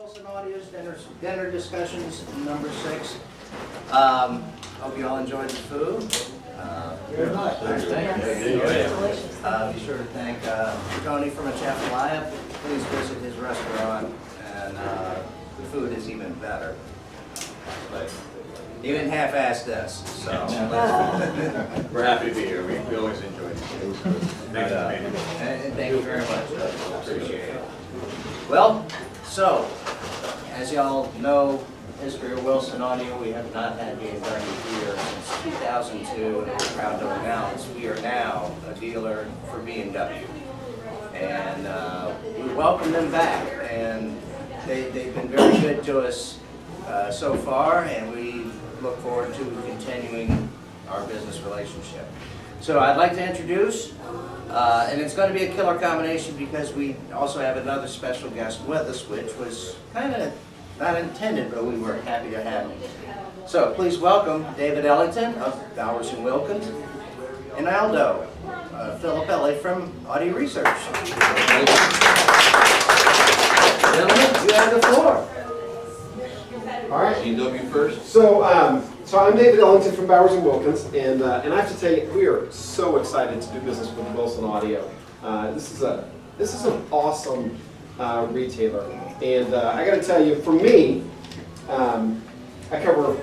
Wilson Audio's dinner discussions number 6. Hope you all enjoyed the food. Very much. Thank you. Be sure to thank Tony from Atchafalaya. Please visit his restaurant, and the food is even better. But he didn't half-ass this, so. We're happy to be here. We always enjoy it. Thanks for being here. And thank you very much. Appreciate it. Well, so, as y'all know, history of Wilson Audio, we have not had the inductee here since 2002, and we're proud to announce we are now a dealer for B&W. And we welcome them back, and they've been very good to us so far, and we look forward to continuing our business relationship. So I'd like to introduce, and it's going to be a killer combination because we also have another special guest with us, which was kind of not intended, but we were happy to have him. So please welcome David Ellington of Bowers Wilkins and Aldo Filippelli from Audio Research. Gentlemen, you have the floor. All right. CW first. So I'm David Ellington from Bowers Wilkins, and I have to tell you, we are so excited to do business with Wilson Audio. This is an awesome retailer, and I got to tell you, for me, I cover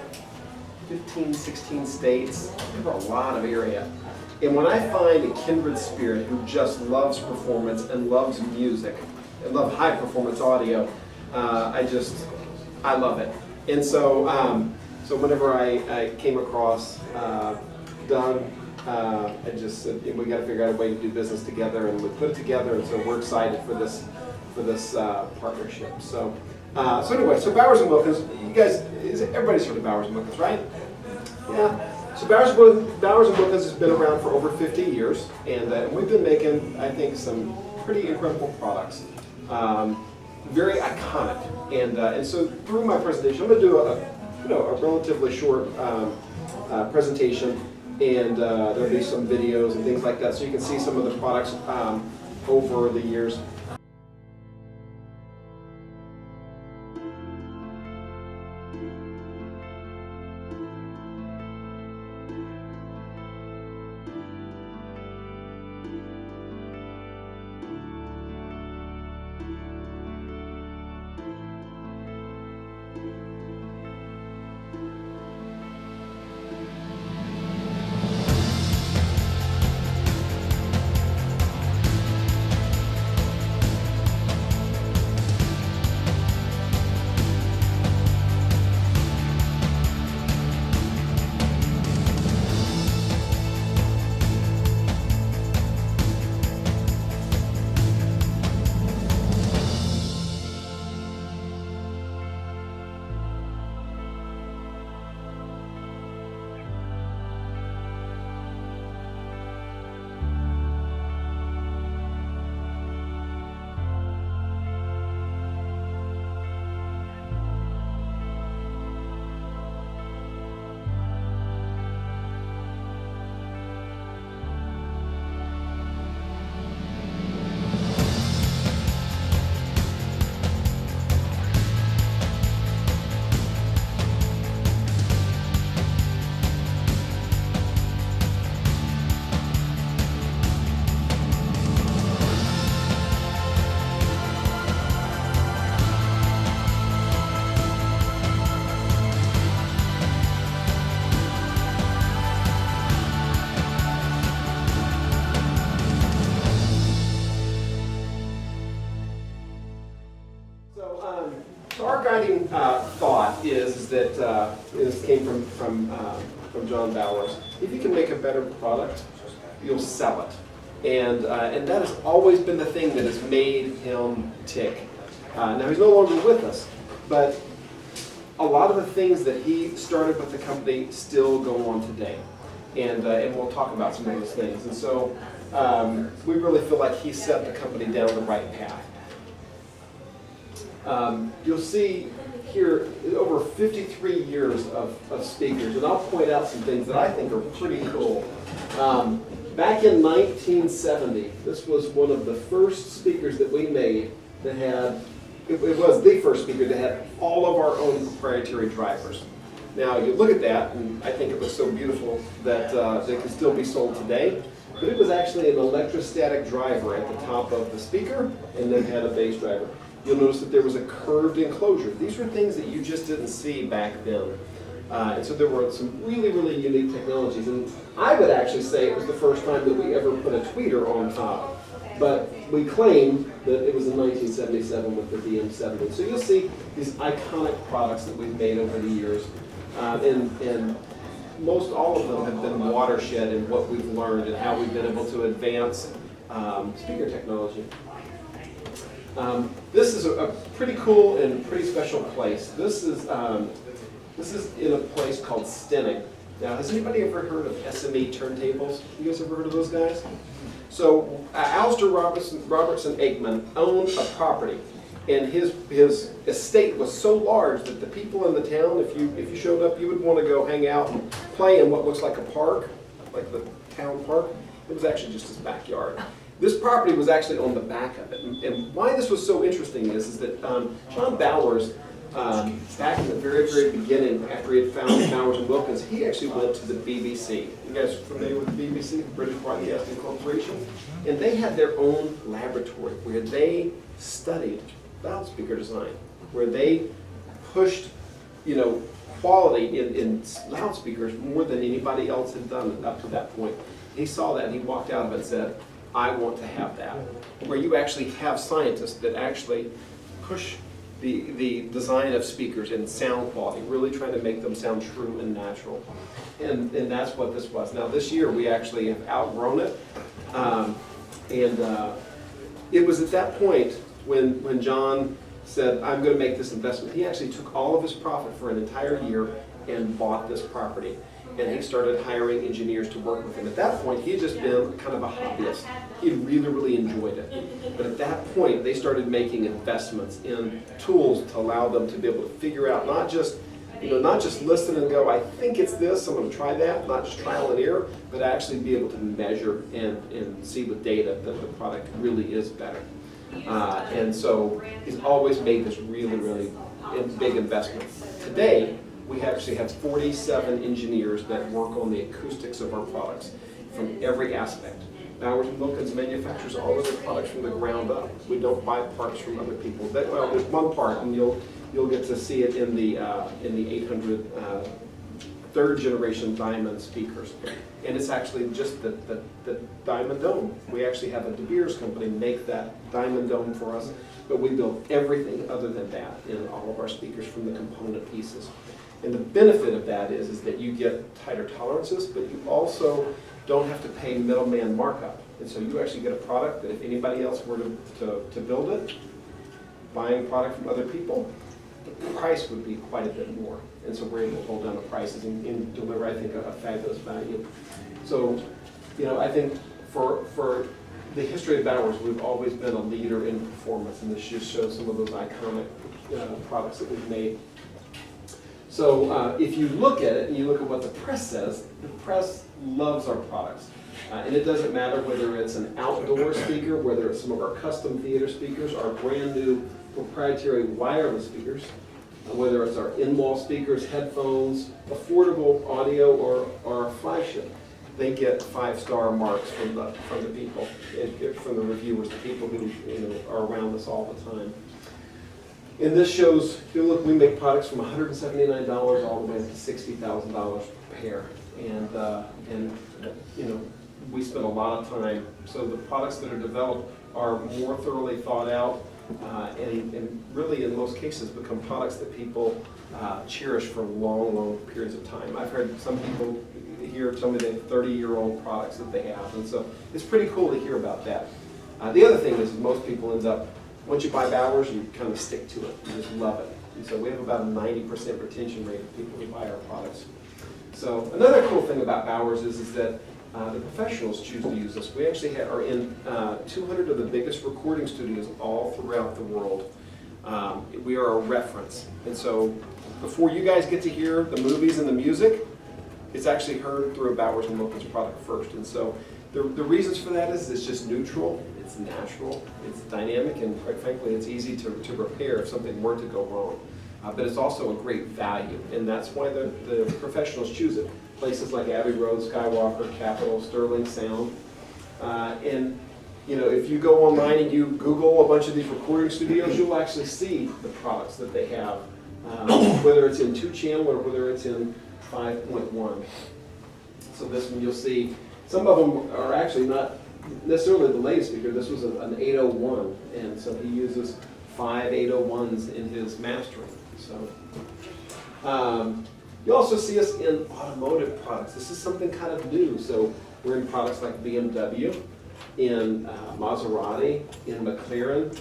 15, 16 states. I cover a lot of area, and when I find a kindred spirit who just loves performance and loves music and love high performance audio, I love it. And so, so whenever I came across Doug, I just said, we got to figure out a way to do business together, and we put it together. And so we're excited for this partnership. So, anyway, so Bowers Wilkins, you guys, everybody's heard of Bowers Wilkins, right? Yeah. So Bowers Wilkins has been around for over 50 years, and we've been making, I think, some pretty incredible products. Very iconic, and so through my presentation, I'm going to do a relatively short presentation, and there'll be some videos and things like that, so you can see some of the products over the years. So our guiding thought is that this came from John Bowers. If you can make a better product, you'll sell it, and that has always been the thing that has made him tick. Now he's no longer with us, but a lot of the things that he started with the company still go on today, and we'll talk about some of those things. And so we really feel like he set the company down the right path. You'll see here over 53 years of speakers, and I'll point out some things that I think are pretty cool. Back in 1970, this was one of the first speakers that we made that had it was the first speaker that had all of our own proprietary drivers. Now, you look at that, and I think it was so beautiful that they could still be sold today. But it was actually an electrostatic driver at the top of the speaker, and then had a bass driver. You'll notice that there was a curved enclosure. These were things that you just didn't see back then. And so there were some really, really unique technologies. And I would actually say it was the first time that we ever put a tweeter on top. But we claim that it was in 1977 with the DM70. So you'll see these iconic products that we've made over the years. And most all of them have been watershed in what we've learned and how we've been able to advance speaker technology. This is a pretty cool and pretty special place. This is in a place called Stenning. Now, has anybody ever heard of SME turntables? You guys ever heard of those guys? So, Alistair Robertson Aikman owned a property, and his estate was so large that the people in the town, if you showed up, you would want to go hang out and play in what looks like a park, like the town park. It was actually just his backyard. This property was actually on the back of it, and why this was so interesting is that John Bowers, back in the very, very beginning, after he had founded Bowers Wilkins, he actually went to the BBC. You guys are familiar with the BBC, the British Broadcasting Corporation? And they had their own laboratory where they studied loudspeaker design, where they pushed, quality in loudspeakers more than anybody else had done up to that point. He saw that and he walked out of it and said, I want to have that. Where you actually have scientists that actually push the design of speakers and sound quality, really trying to make them sound true and natural. And that's what this was. Now this year we actually have outgrown it. It was at that point when John said, I'm going to make this investment. He actually took all of his profit for an entire year and bought this property. And he started hiring engineers to work with him. At that point, he had just been kind of a hobbyist. He really, really enjoyed it. But at that point, they started making investments in tools to allow them to be able to figure out not just listen and go, I think it's this, I'm going to try that, not just trial and error, but actually be able to measure and see with data that the product really is better. And so he's always made this really, really big investment. Today, we actually have 47 engineers that work on the acoustics of our products from every aspect. Bowers Wilkins manufactures all of their products from the ground up. We don't buy parts from other people. Well, there's one part, and you'll get to see it in the 800 third generation diamond speakers. And it's actually just the diamond dome. We actually have a De Beers company make that diamond dome for us, but we build everything other than that in all of our speakers from the component pieces. And the benefit of that is that you get tighter tolerances, but you also don't have to pay middleman markup. And so you actually get a product that if anybody else were to build it, buying product from other people, the price would be quite a bit more. And so we're able to hold down the prices and deliver, I think, a fabulous value. So, I think for the history of Bowers, we've always been a leader in performance, and this just shows some of those iconic products that we've made. So if you look at it and you look at what the press says, the press loves our products. And it doesn't matter whether it's an outdoor speaker, whether it's some of our custom theater speakers, our brand new proprietary wireless speakers, whether it's our in-wall speakers, headphones, affordable audio, or our flagship. They get 5-star marks from the people, from the reviewers, the people who are around us all the time. And this shows, look, we make products from $179 all the way up to $60,000 per pair. And we spend a lot of time. So the products that are developed are more thoroughly thought out and really in most cases become products that people cherish for long, long periods of time. I've heard some people here tell me they have 30-year-old products that they have. And so it's pretty cool to hear about that. The other thing is most people end up, once you buy Bowers, you kind of stick to it. You just love it. And so we have about a 90% retention rate of people who buy our products. So another cool thing about Bowers is that the professionals choose to use us. We actually are in 200 of the biggest recording studios all throughout the world. We are a reference. And so before you guys get to hear the movies and the music, it's actually heard through a Bowers & Wilkins product first. And so the reasons for that is it's just neutral. it's natural, it's dynamic, and quite frankly, it's easy to repair if something were to go wrong. But it's also a great value, and that's why the professionals choose it. Places like Abbey Road, Skywalker, Capitol, Sterling Sound. And you know, if you go online and you Google a bunch of these recording studios, you'll actually see the products that they have, whether it's in 2-channel or whether it's in 5.1. So this one you'll see, some of them are actually not necessarily the latest speaker. This was an 801, and so he uses 5 801s in his mastering. So you also see us in automotive products. This is something kind of new. So we're in products like BMW, in Maserati, in McLaren,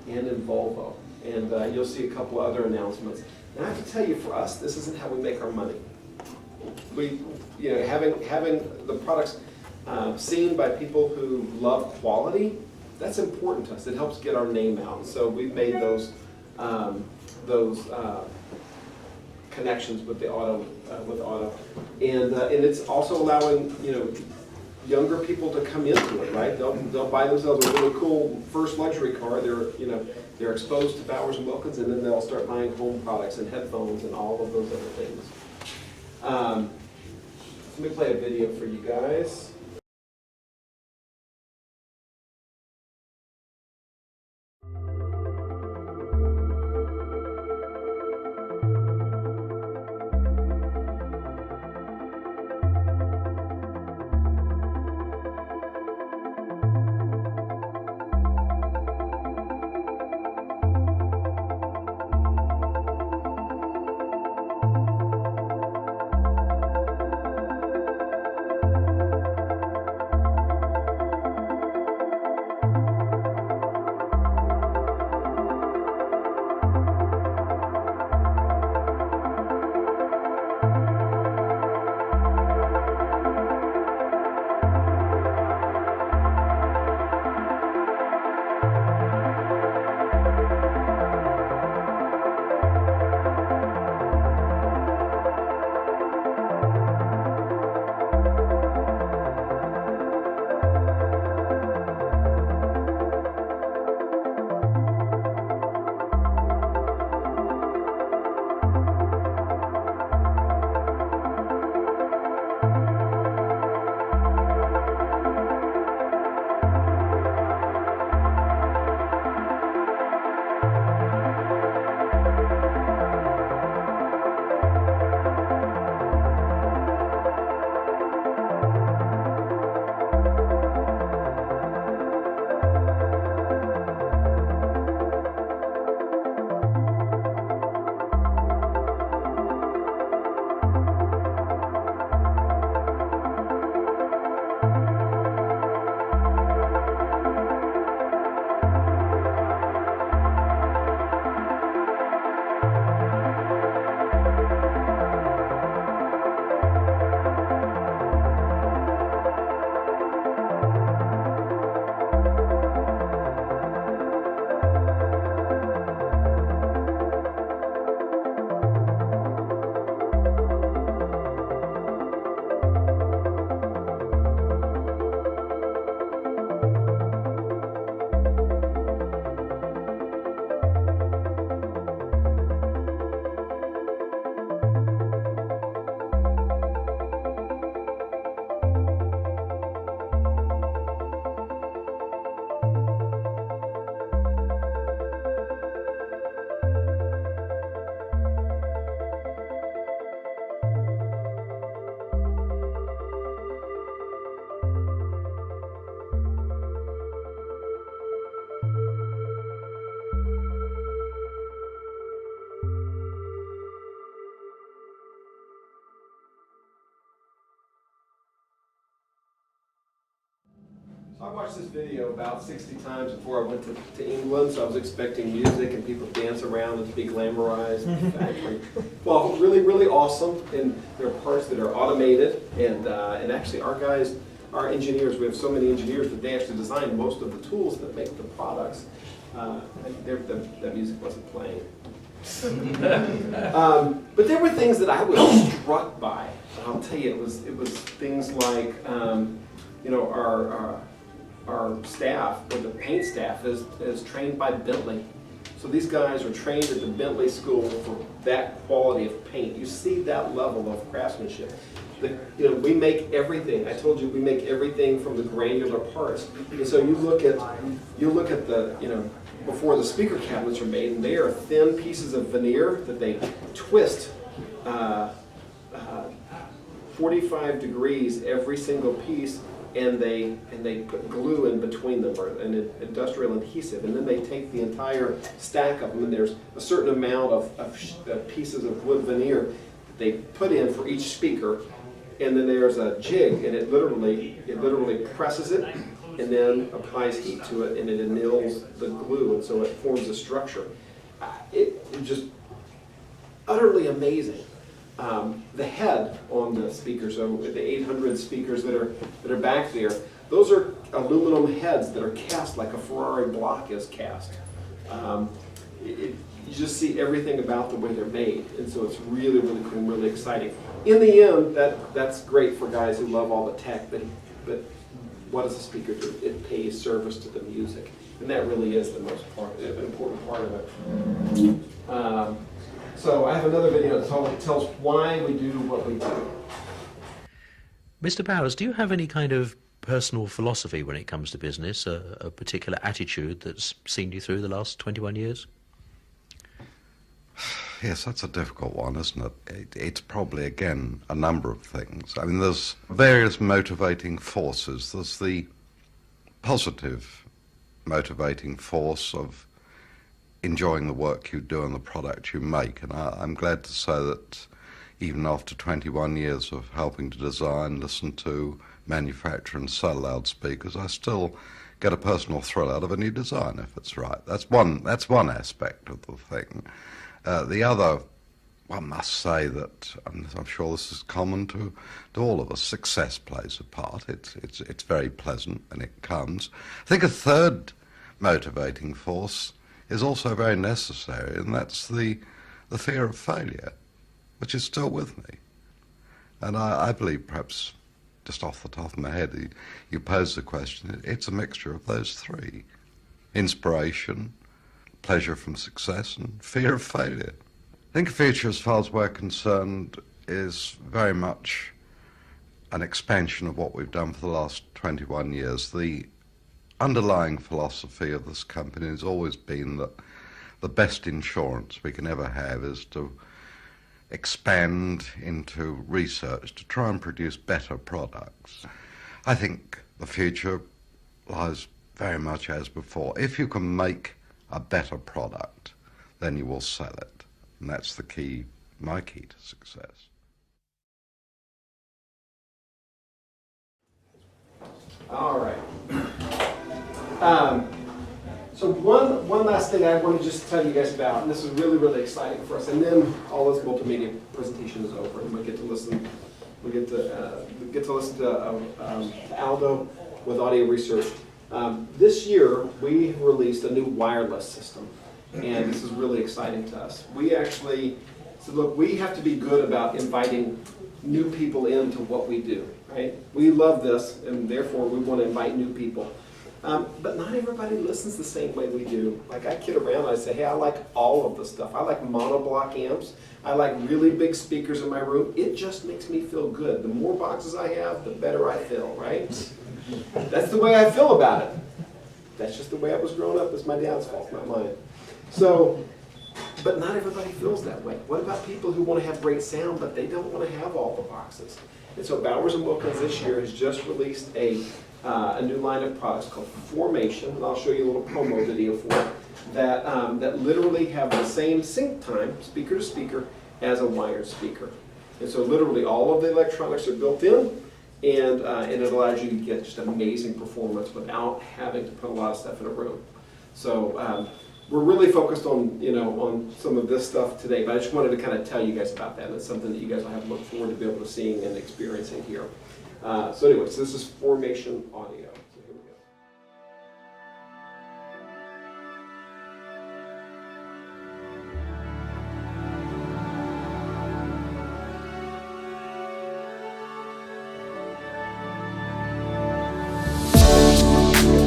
and in Volvo. And you'll see a couple other announcements. And I have to tell you, for us, this isn't how we make our money. We, you know, having the products seen by people who love quality, that's important to us. It helps get our name out. So we've made those connections with the auto, and it's also allowing, you know, younger people to come into it, right? They'll buy themselves a really cool first luxury car. They're exposed to Bowers Wilkins, and then they'll start buying home products and headphones and all of those other things. Let me play a video for you guys. I watched this video about 60 times before I went to England, so I was expecting music and people to dance around and to be glamorized in the factory. Well, really, really awesome, and there are parts that are automated, and actually our guys, our engineers, we have so many engineers that they actually design most of the tools that make the products. That music wasn't playing. But there were things that I was struck by. I'll tell you, it was things like, you know, our staff, or the paint staff, is trained by Bentley. So these guys are trained at the Bentley School for that quality of paint. You see that level of craftsmanship. We make everything. I told you we make everything from the granular parts. And so you look at the, before the speaker cabinets are made, and they are thin pieces of veneer that they twist 45 degrees every single piece, and they put glue in between them, or an industrial adhesive, and then they take the entire stack of them, and there's a certain amount of pieces of wood veneer that they put in for each speaker, and then there's a jig, and it literally presses it, and then applies heat to it, and it anneals the glue, and so it forms a structure. It's just utterly amazing. The head on the speakers, so the 800 speakers that are back there, those are aluminum heads that are cast like a Ferrari block is cast. You just see everything about the way they're made, and so it's really, really cool, really exciting. In the end, that's great for guys who love all the tech, but what does a speaker do? It pays service to the music, and that really is the most important part of it. So I have another video that tells why we do what we do. Mr. Bowers, do you have any kind of personal philosophy when it comes to business, a particular attitude that's seen you through the last 21 years? Yes, that's a difficult one, isn't it? It's probably, again, a number of things. I mean, there's various motivating forces. There's the positive motivating force of enjoying the work you do and the product you make. And I'm glad to say that even after 21 years of helping to design, listen to, manufacture and sell loudspeakers, I still get a personal thrill out of a new design if it's right. That's one aspect of the thing. The other, one must say that, and I'm sure this is common to all of us, success plays a part. It's very pleasant when it comes. I think a third motivating force is also very necessary, and that's the fear of failure, which is still with me. And I believe, perhaps just off the top of my head, you pose the question, it's a mixture of those three. Inspiration, pleasure from success, and fear of failure. I think the future, as far as we're concerned, is very much an expansion of what we've done for the last 21 years. The underlying philosophy of this company has always been that the best insurance we can ever have is to expand into research to try and produce better products. I think the future lies very much as before. If you can make a better product, then you will sell it. And that's the key, my key to success. All right. So one last thing I want to just tell you guys about, and this is really, really exciting for us, and then all this multimedia presentation is over, and we get to listen. We get to listen to Aldo with audio research. This year we released a new wireless system, and this is really exciting to us. We actually said, look, we have to be good about inviting new people into what we do. Right? We love this, and therefore we want to invite new people. But not everybody listens the same way we do. Like, I kid around, I say, hey, I like all of the stuff. I like monoblock amps. I like really big speakers in my room. It just makes me feel good. The more boxes I have, the better I feel, right? That's the way I feel about it. That's just the way I was growing up. It's my dad's fault, not mine. So, but not everybody feels that way. What about people who want to have great sound, but they don't want to have all the boxes? And so Bowers Wilkins this year has just released a new line of products called Formation, and I'll show you a little promo video for it, that literally have the same sync time, speaker to speaker, as a wired speaker. And so literally all of the electronics are built in, and it allows you to get just amazing performance without having to put a lot of stuff in a room. So we're really focused on, on some of this stuff today, but I just wanted to kind of tell you guys about that. And it's something that you guys will have to look forward to be able to seeing and experiencing here. So anyways, this is Formation Audio. So here we go.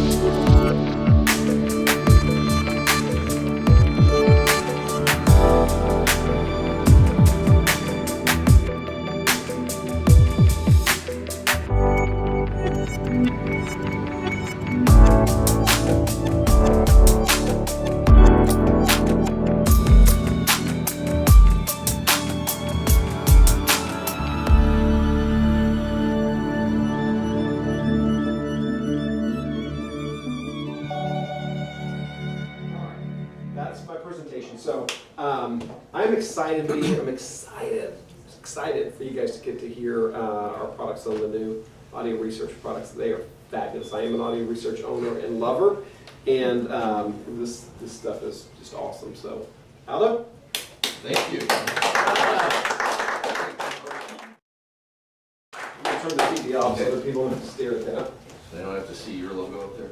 So I'm excited to be here. I'm excited for you guys to get to hear our products on the new audio research products. They are fabulous. I am an audio research owner and lover, and this stuff is just awesome. So, Aldo? Thank you. I'm going to turn the TV off so that people don't have to stare at that. They don't have to see your logo up there.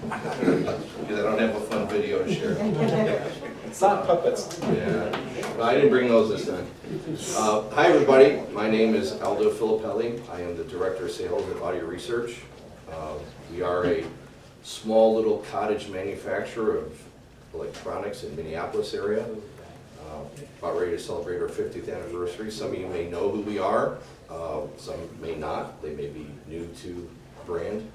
Because I don't have a fun video to share. It's not puppets. Yeah, but I didn't bring those this time. Hi, everybody. My name is Aldo Filippelli. I am the Director of Sales at Audio Research. We are a small little cottage manufacturer of electronics in Minneapolis area. About ready to celebrate our 50th anniversary. Some of you may know who we are. Some may not. They may be new to the brand.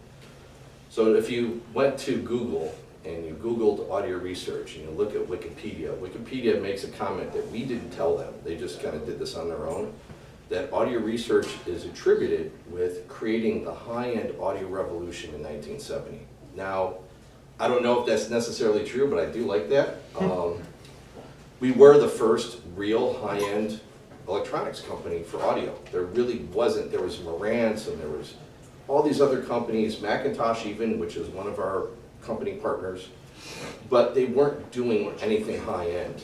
So if you went to Google and you Googled audio research and you look at Wikipedia, Wikipedia makes a comment that we didn't tell them. They just kind of did this on their own. That audio research is attributed with creating the high-end audio revolution in 1970. Now, I don't know if that's necessarily true, but I do like that. We were the first real high-end electronics company for audio. There really wasn't. There was Marantz and there was all these other companies, Macintosh even, which is one of our company partners, but they weren't doing anything high-end.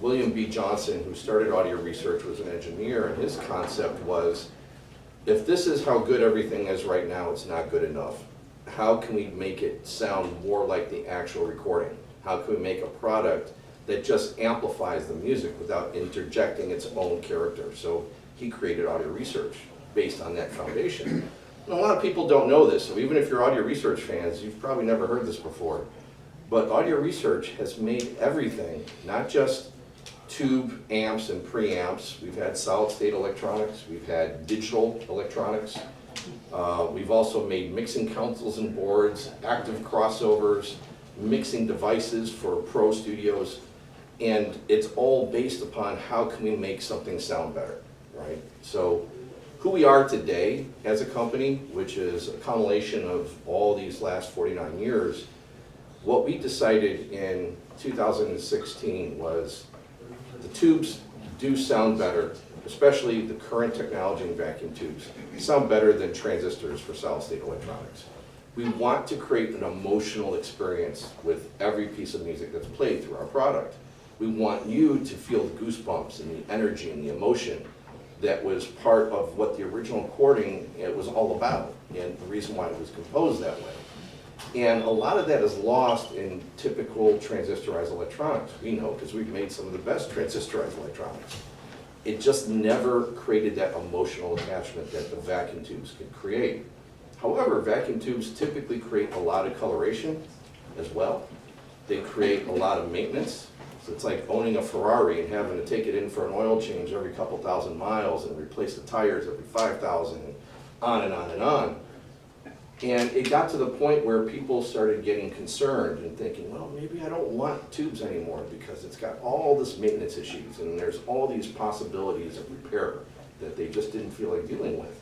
William B. Johnson, who started Audio Research, was an engineer, and his concept was, if this is how good everything is right now, it's not good enough. How can we make it sound more like the actual recording? How can we make a product that just amplifies the music without interjecting its own character? So he created Audio Research based on that foundation. And a lot of people don't know this, so even if you're Audio Research fans, you've probably never heard this before. But Audio Research has made everything, not just tube amps and preamps. We've had solid state electronics, we've had digital electronics. We've also made mixing consoles and boards, active crossovers, mixing devices for pro studios, and it's all based upon how can we make something sound better, right? So who we are today as a company, which is a compilation of all these last 49 years, what we decided in 2016 was the tubes do sound better, especially the current technology in vacuum tubes, sound better than transistors for solid state electronics. We want to create an emotional experience with every piece of music that's played through our product. We want you to feel the goosebumps and the energy and the emotion that was part of what the original recording was all about, and the reason why it was composed that way. And a lot of that is lost in typical transistorized electronics. We know because we've made some of the best transistorized electronics. It just never created that emotional attachment that the vacuum tubes can create. However, vacuum tubes typically create a lot of coloration as well. They create a lot of maintenance. So it's like owning a Ferrari and having to take it in for an oil change every couple thousand miles and replace the tires every 5,000, and on and on and on. And it got to the point where people started getting concerned and thinking, well, maybe I don't want tubes anymore because it's got all this maintenance issues and there's all these possibilities of repair that they just didn't feel like dealing with.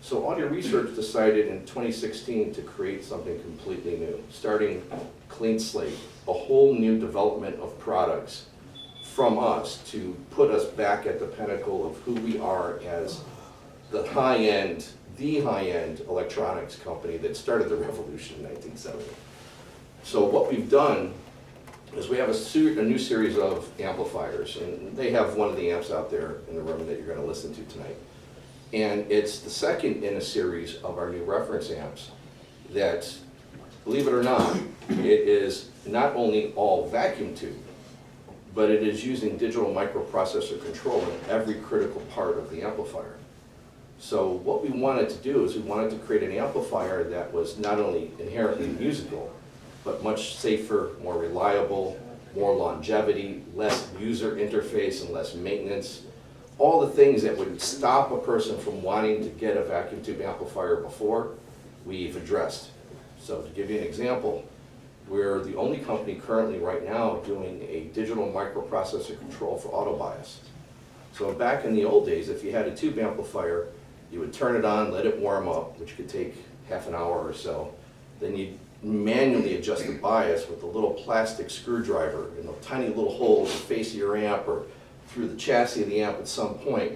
So Audio Research decided in 2016 to create something completely new, starting clean slate, a whole new development of products from us to put us back at the pinnacle of who we are as the high-end electronics company that started the revolution in 1970. So what we've done is we have a new series of amplifiers, and they have one of the amps out there in the room that you're going to listen to tonight. And it's the second in a series of our new reference amps that, believe it or not, it is not only all vacuum tube, but it is using digital microprocessor control in every critical part of the amplifier. So what we wanted to do is we wanted to create an amplifier that was not only inherently musical, but much safer, more reliable, more longevity, less user interface and less maintenance. All the things that would stop a person from wanting to get a vacuum tube amplifier before, we've addressed. So to give you an example, we're the only company currently right now doing a digital microprocessor control for auto bias. So back in the old days, if you had a tube amplifier, you would turn it on, let it warm up, which could take half an hour or so, then you manually adjust the bias with a little plastic screwdriver in a tiny little hole in the face of your amp or through the chassis of the amp at some point.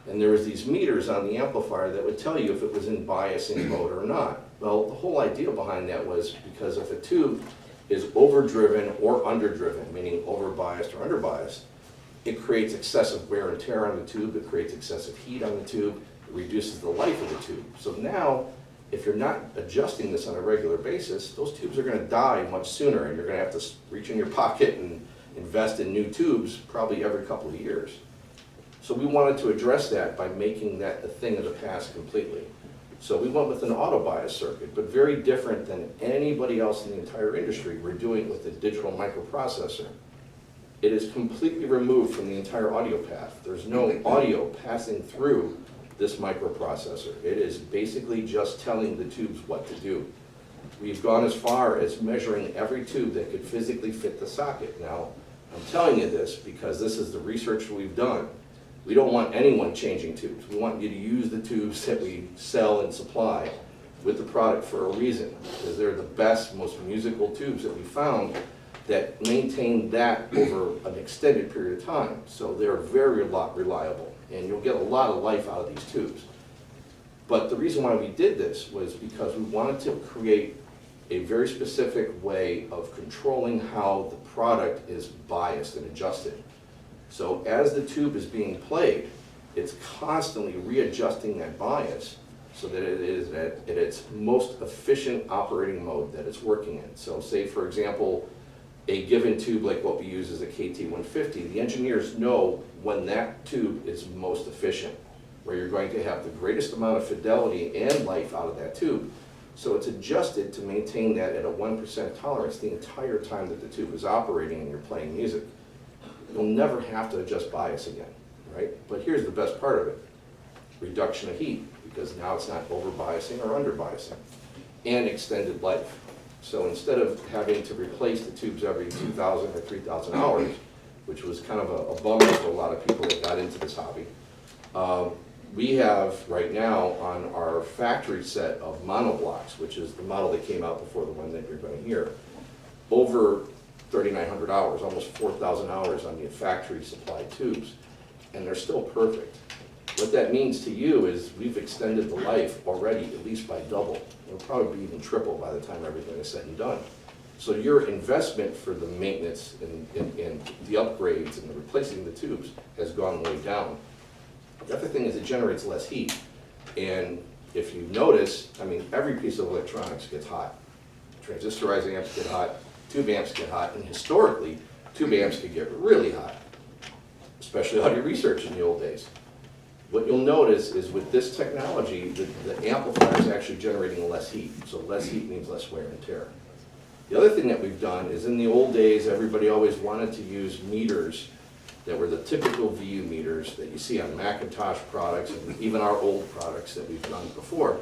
And there was these meters on the amplifier that would tell you if it was in biasing mode or not. Well, the whole idea behind that was because if a tube is overdriven or underdriven, meaning over-biased or under-biased, it creates excessive wear and tear on the tube, it creates excessive heat on the tube, it reduces the life of the tube. So now, if you're not adjusting this on a regular basis, those tubes are going to die much sooner, and you're going to have to reach in your pocket and invest in new tubes probably every couple of years. So we wanted to address that by making that a thing of the past completely. So we went with an auto bias circuit, but very different than anybody else in the entire industry. We're doing it with a digital microprocessor. It is completely removed from the entire audio path. There's no audio passing through this microprocessor. It is basically just telling the tubes what to do. We've gone as far as measuring every tube that could physically fit the socket. Now, I'm telling you this because this is the research we've done. We don't want anyone changing tubes. We want you to use the tubes that we sell and supply with the product for a reason, because they're the best, most musical tubes that we found that maintain that over an extended period of time. So they're very reliable, and you'll get a lot of life out of these tubes. But the reason why we did this was because we wanted to create a very specific way of controlling how the product is biased and adjusted. So as the tube is being played, it's constantly readjusting that bias so that it is at its most efficient operating mode that it's working in. So say, for example, a given tube like what we use is a KT150, the engineers know when that tube is most efficient, where you're going to have the greatest amount of fidelity and life out of that tube. So it's adjusted to maintain that at a 1% tolerance the entire time that the tube is operating and you're playing music. You'll never have to adjust bias again, right? But here's the best part of it. Reduction of heat, because now it's not over-biasing or under-biasing. And extended life. So instead of having to replace the tubes every 2,000 or 3,000 hours, which was kind of a bummer for a lot of people that got into this hobby, we have right now on our factory set of monoblocks, which is the model that came out before the one that you're going to hear, over 3,900 hours, almost 4,000 hours on the factory supplied tubes, and they're still perfect. What that means to you is we've extended the life already at least by double. It'll probably be even triple by the time everything is said and done. So your investment for the maintenance and the upgrades and the replacing the tubes has gone way down. The other thing is it generates less heat. And if you notice, I mean, every piece of electronics gets hot. Transistorizing amps get hot, tube amps get hot, and historically, tube amps could get really hot, especially audio research in the old days. What you'll notice is with this technology, the amplifier is actually generating less heat. So less heat means less wear and tear. The other thing that we've done is in the old days, everybody always wanted to use meters that were the typical VU meters that you see on Macintosh products and even our old products that we've done before.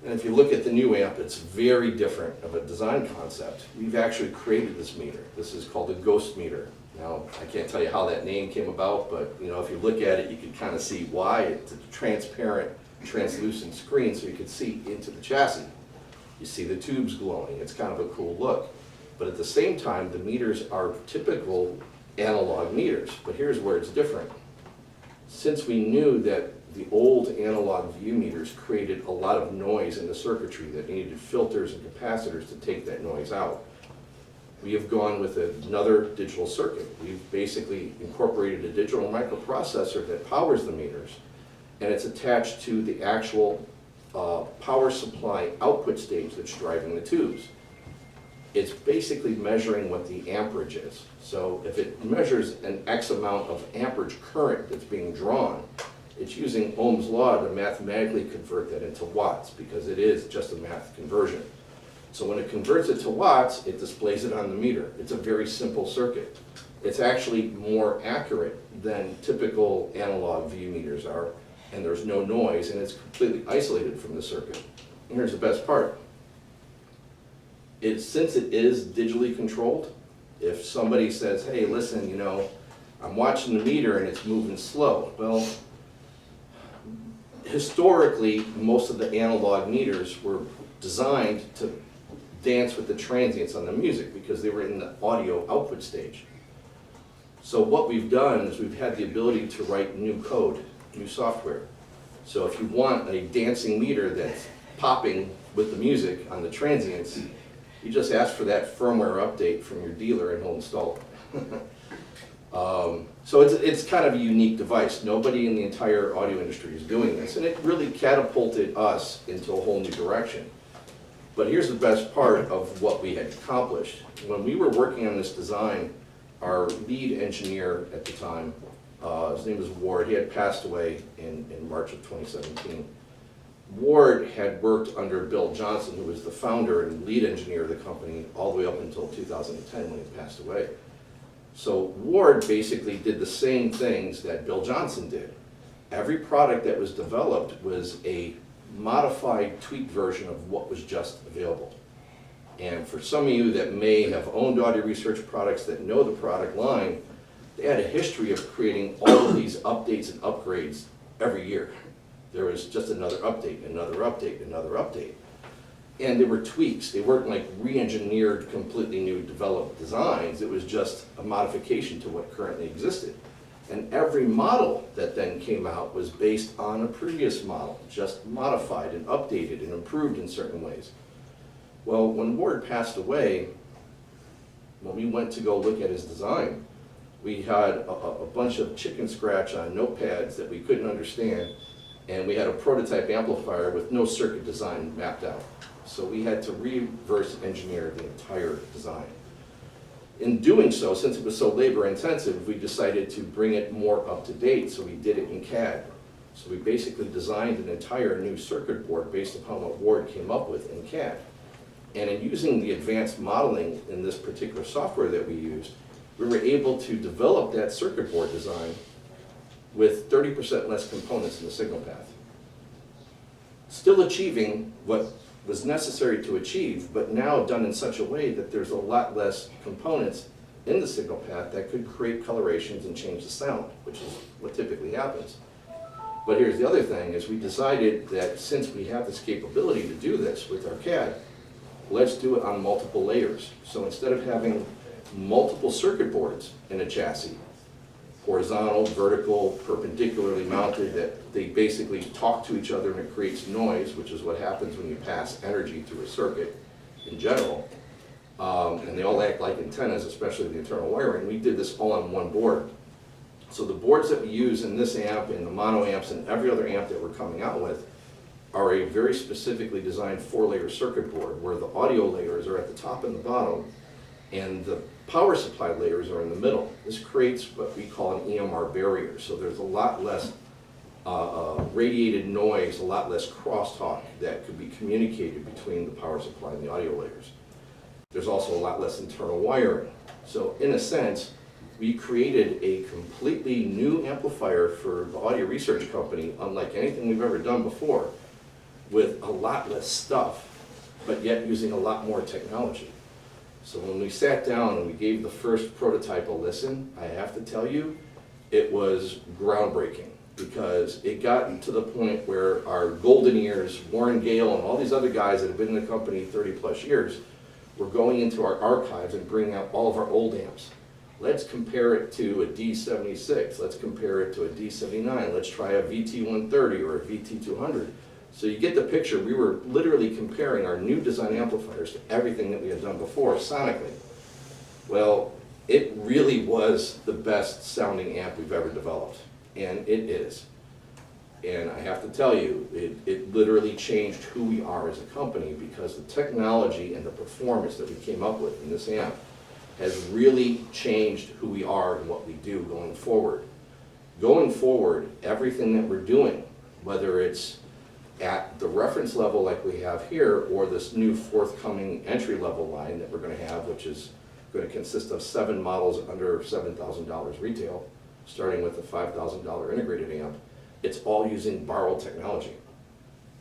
And if you look at the new amp, it's very different of a design concept. We've actually created this meter. This is called a ghost meter. Now, I can't tell you how that name came about, but you know, if you look at it, you can kind of see why. It's a transparent, translucent screen so you can see into the chassis. You see the tubes glowing. It's kind of a cool look. But at the same time, the meters are typical analog meters. But here's where it's different. Since we knew that the old analog VU meters created a lot of noise in the circuitry that needed filters and capacitors to take that noise out, we have gone with another digital circuit. We've basically incorporated a digital microprocessor that powers the meters, and it's attached to the actual power supply output stage that's driving the tubes. It's basically measuring what the amperage is. So if it measures an X amount of amperage current that's being drawn, it's using Ohm's law to mathematically convert that into watts, because it is just a math conversion. So when it converts it to watts, it displays it on the meter. It's a very simple circuit. It's actually more accurate than typical analog VU meters are, and there's no noise, and it's completely isolated from the circuit. And here's the best part. Since it is digitally controlled, if somebody says, hey, listen, you know, I'm watching the meter and it's moving slow. Well, historically, most of the analog meters were designed to dance with the transients on the music because they were in the audio output stage. So what we've done is we've had the ability to write new code, new software. So if you want a dancing meter that's popping with the music on the transients, you just ask for that firmware update from your dealer and he'll install it. So it's kind of a unique device. Nobody in the entire audio industry is doing this, and it really catapulted us into a whole new direction. But here's the best part of what we had accomplished. When we were working on this design, our lead engineer at the time, his name was Ward, he had passed away in March of 2017. Ward had worked under Bill Johnson, who was the founder and lead engineer of the company all the way up until 2010 when he passed away. So Ward basically did the same things that Bill Johnson did. Every product that was developed was a modified, tweaked version of what was just available. And for some of you that may have owned audio research products that know the product line, they had a history of creating all of these updates and upgrades every year. There was just another update, another update, another update. And there were tweaks. They weren't like re-engineered, completely new developed designs. It was just a modification to what currently existed. And every model that then came out was based on a previous model, just modified and updated and improved in certain ways. Well, when Ward passed away, when we went to go look at his design, we had a bunch of chicken scratch on notepads that we couldn't understand, and we had a prototype amplifier with no circuit design mapped out. So we had to reverse engineer the entire design. In doing so, since it was so labor intensive, we decided to bring it more up to date, so we did it in CAD. So we basically designed an entire new circuit board based upon what Ward came up with in CAD. And in using the advanced modeling in this particular software that we used, we were able to develop that circuit board design with 30% less components in the signal path. Still achieving what was necessary to achieve, but now done in such a way that there's a lot less components in the signal path that could create colorations and change the sound, which is what typically happens. But here's the other thing, is we decided that since we have this capability to do this with our CAD, let's do it on multiple layers. So instead of having multiple circuit boards in a chassis, horizontal, vertical, perpendicularly mounted, that they basically talk to each other and it creates noise, which is what happens when you pass energy through a circuit in general. And they all act like antennas, especially the internal wiring. We did this all on one board. So the boards that we use in this amp and the mono amps and every other amp that we're coming out with are a very specifically designed 4-layer circuit board where the audio layers are at the top and the bottom and the power supply layers are in the middle. This creates what we call an EMR barrier. So there's a lot less radiated noise, a lot less crosstalk that could be communicated between the power supply and the audio layers. There's also a lot less internal wiring. So in a sense, we created a completely new amplifier for the audio research company, unlike anything we've ever done before, with a lot less stuff, but yet using a lot more technology. So when we sat down and we gave the first prototype a listen, I have to tell you, it was groundbreaking because it got to the point where our golden ears, Warren Gale and all these other guys that have been in the company 30 plus years, were going into our archives and bringing out all of our old amps. Let's compare it to a D76, let's compare it to a D79, let's try a VT130 or a VT200. So you get the picture. We were literally comparing our new design amplifiers to everything that we had done before sonically. Well, it really was the best sounding amp we've ever developed, and it is. And I have to tell you, it literally changed who we are as a company because the technology and the performance that we came up with in this amp has really changed who we are and what we do going forward. Going forward, everything that we're doing, whether it's at the reference level like we have here, or this new forthcoming entry-level line that we're going to have, which is going to consist of 7 models under $7,000 retail, starting with a $5,000 integrated amp. It's all using borrowed technology.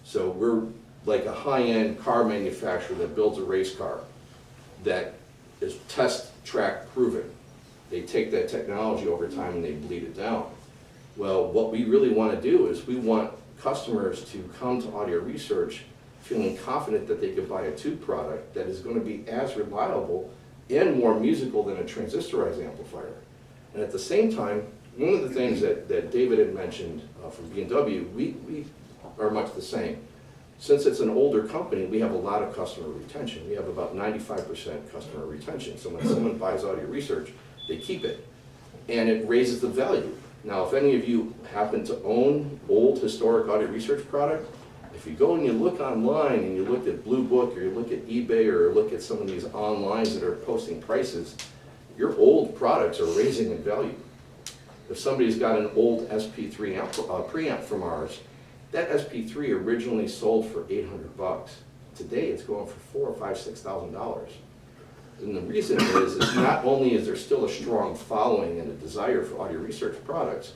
So we're like a high-end car manufacturer that builds a race car that is test track proven. They take that technology over time and they bleed it down. Well, what we really want to do is we want customers to come to audio research feeling confident that they could buy a tube product that is going to be as reliable and more musical than a transistorized amplifier. And at the same time, one of the things that David had mentioned from B&W, we are much the same. Since it's an older company, we have a lot of customer retention. We have about 95% customer retention. So when someone buys Audio Research, they keep it. And it raises the value. Now, if any of you happen to own old historic Audio Research product, if you go and you look online and you look at Blue Book or you look at eBay or look at some of these onlines that are posting prices, your old products are raising in value. If somebody's got an old SP3 preamp from ours, that SP3 originally sold for $800. Today it's going for $4,000, $5,000, $6,000. And the reason is not only is there still a strong following and a desire for Audio Research products,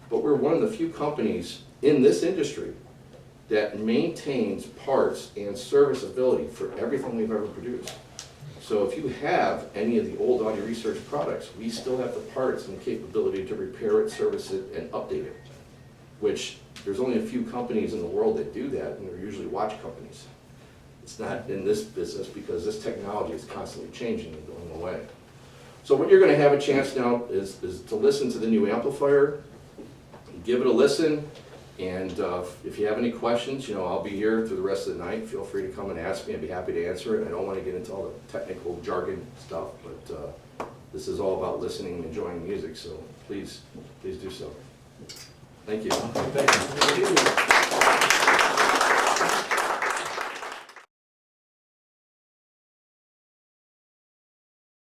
but we're one of the few companies in this industry that maintains parts and serviceability for everything we've ever produced. So if you have any of the old Audio Research products, we still have the parts and capability to repair it, service it, and update it, which there's only a few companies in the world that do that, and they're usually watch companies. It's not in this business because this technology is constantly changing and going away. So what you're going to have a chance now is to listen to the new amplifier, give it a listen, and if you have any questions, I'll be here through the rest of the night. Feel free to come and ask me. I'd be happy to answer it. I don't want to get into all the technical jargon stuff, but this is all about listening and enjoying music, so please do so. Thank you. Thank you.